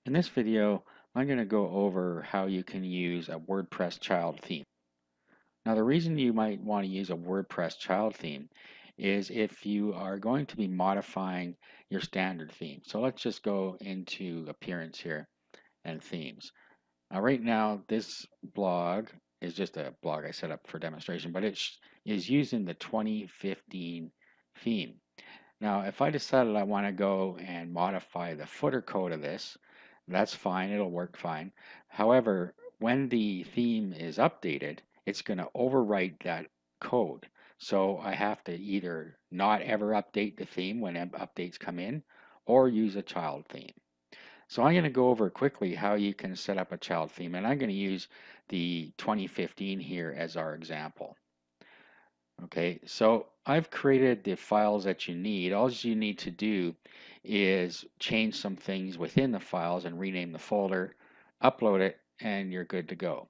In this video, I'm going to go over how you can use a WordPress child theme. Now, the reason you might want to use a WordPress child theme is if you are going to be modifying your standard theme. So let's just go into Appearance here and Themes. Now, right now, this blog is just a blog I set up for demonstration, but it is using the 2015 theme. Now, if I decided I want to go and modify the footer code of this, that's fine, it'll work fine. However, when the theme is updated, it's going to overwrite that code. So I have to either not ever update the theme when updates come in or use a child theme. So I'm going to go over quickly how you can set up a child theme, and I'm going to use the 2015 here as our example. Okay, so I've created the files that you need. All you need to do is change some things within the files and rename the folder, upload it, and you're good to go.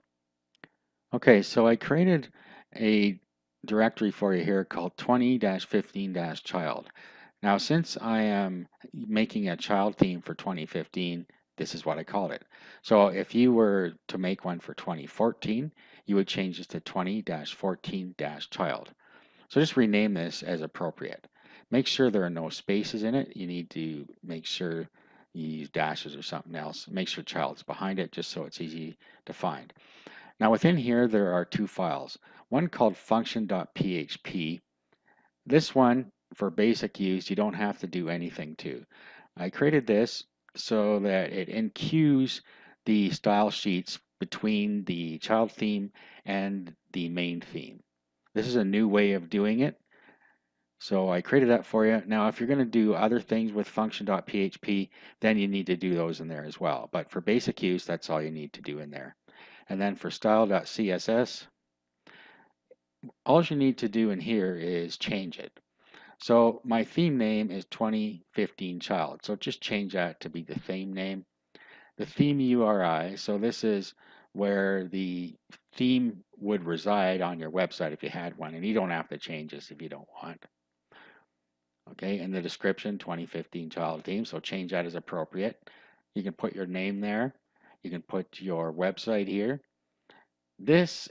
Okay, so I created a directory for you here called 20-15-child. Now, since I am making a child theme for 2015, this is what I called it. So if you were to make one for 2014, you would change this to 20-14-child. So just rename this as appropriate. Make sure there are no spaces in it. You need to make sure you use dashes or something else. Make sure child's behind it just so it's easy to find. Now within here there are two files. One called function.php. This one for basic use you don't have to do anything to. I created this so that it enqueues the style sheets between the child theme and the main theme. This is a new way of doing it. So I created that for you. Now, if you're going to do other things with function.php, then you need to do those in there as well. But for basic use, that's all you need to do in there. And then for style.css, all you need to do in here is change it. So my theme name is 2015 child. So just change that to be the theme name. The theme URI, so this is where the theme would reside on your website if you had one, and you don't have to change this if you don't want. Okay, in the description, 2015 child theme, so change that as appropriate. You can put your name there. You can put your website here. This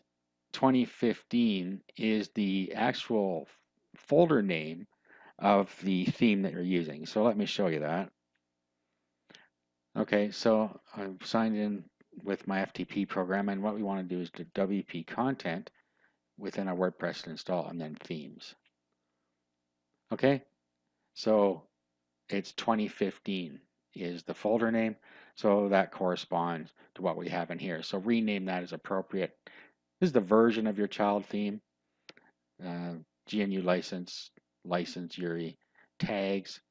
2015 is the actual folder name of the theme that you're using. So let me show you that. Okay, so I've signed in with my FTP program, and what we want to do is to WP content within our WordPress install and then themes. Okay, so it's 2015 is the folder name, so that corresponds to what we have in here. So rename that as appropriate. This is the version of your child theme, GNU license, URI, tags,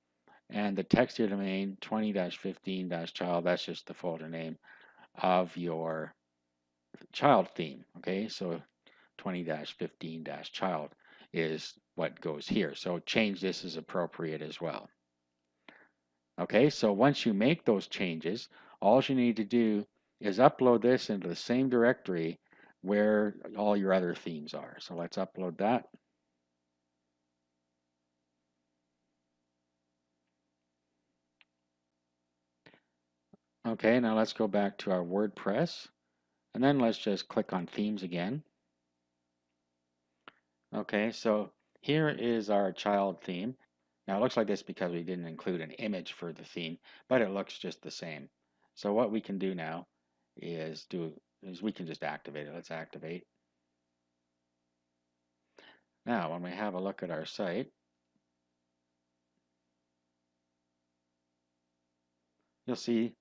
and the text here domain 20-15-child, that's just the folder name of your child theme. Okay, so 20-15-child is what goes here. So change this as appropriate as well. Okay, so once you make those changes, all you need to do is upload this into the same directory where all your other themes are. So let's upload that. Okay, now let's go back to our WordPress, and then let's just click on themes again. Okay, so here is our child theme. Now it looks like this because we didn't include an image for the theme, but it looks just the same. So what we can do now is we can just activate it. Let's activate. Now when we have a look at our site, you'll see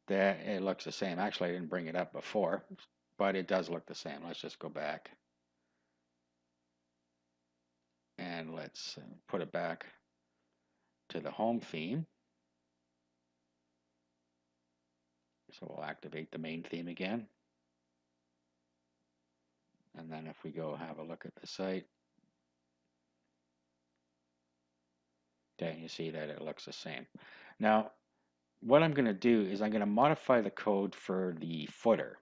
that it looks the same. Actually, I didn't bring it up before, but it does look the same. Let's just go back and let's put it back to the home theme. So we'll activate the main theme again. And then if we go have a look at the site, okay, you see that it looks the same. Now, what I'm going to do is I'm going to modify the code for the footer.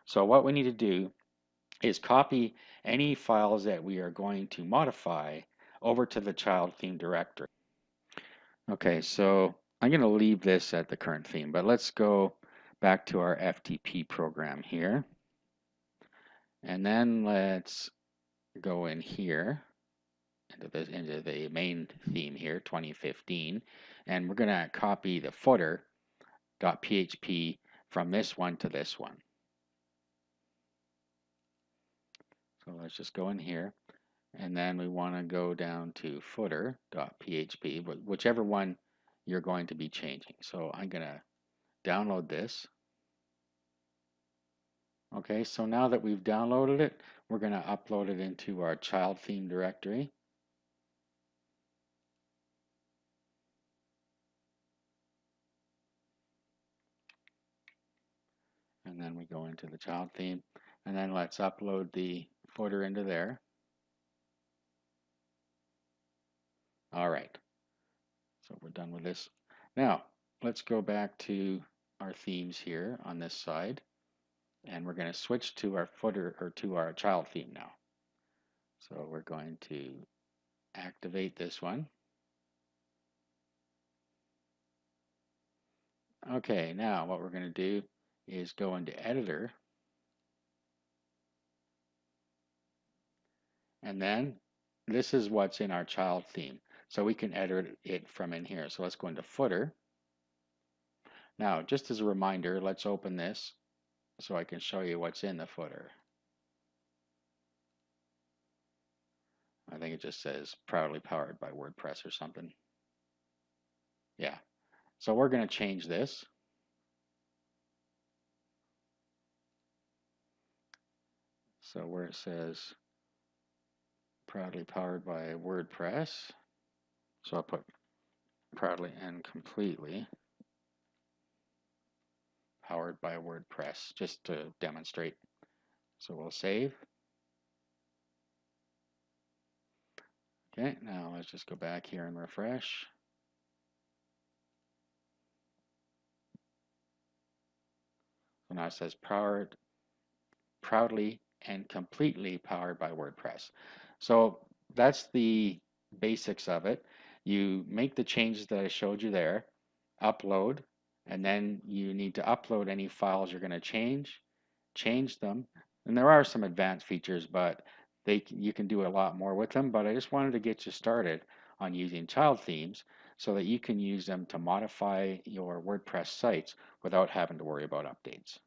So what we need to do is copy any files that we are going to modify over to the child theme directory. Okay, so I'm going to leave this at the current theme, but let's go back to our FTP program here. And then let's go in here into the main theme here, 2015, and we're going to copy the footer.php from this one to this one. So let's just go in here, and then we want to go down to footer.php, whichever one you're going to be changing. So I'm going to download this. Okay, so now that we've downloaded it, we're going to upload it into our child theme directory. And then we go into the child theme, and then let's upload the footer into there. All right, so we're done with this. Now, let's go back to our themes here on this side, and we're going to switch to our footer, or to our child theme now. So we're going to activate this one. Okay, now what we're going to do is go into editor, and then this is what's in our child theme. So we can edit it from in here. So let's go into footer. Now, just as a reminder, let's open this so I can show you what's in the footer. I think it just says proudly powered by WordPress or something. Yeah. So we're going to change this. So where it says proudly powered by WordPress, so I'll put proudly and completely powered by WordPress just to demonstrate. So we'll save. Okay, now let's just go back here and refresh. So now it says proudly and completely powered by WordPress. So that's the basics of it. You make the changes that I showed you there, upload, and then you need to upload any files you're going to change them. And there are some advanced features, but you can do a lot more with them. But I just wanted to get you started on using child themes so that you can use them to modify your WordPress sites without having to worry about updates.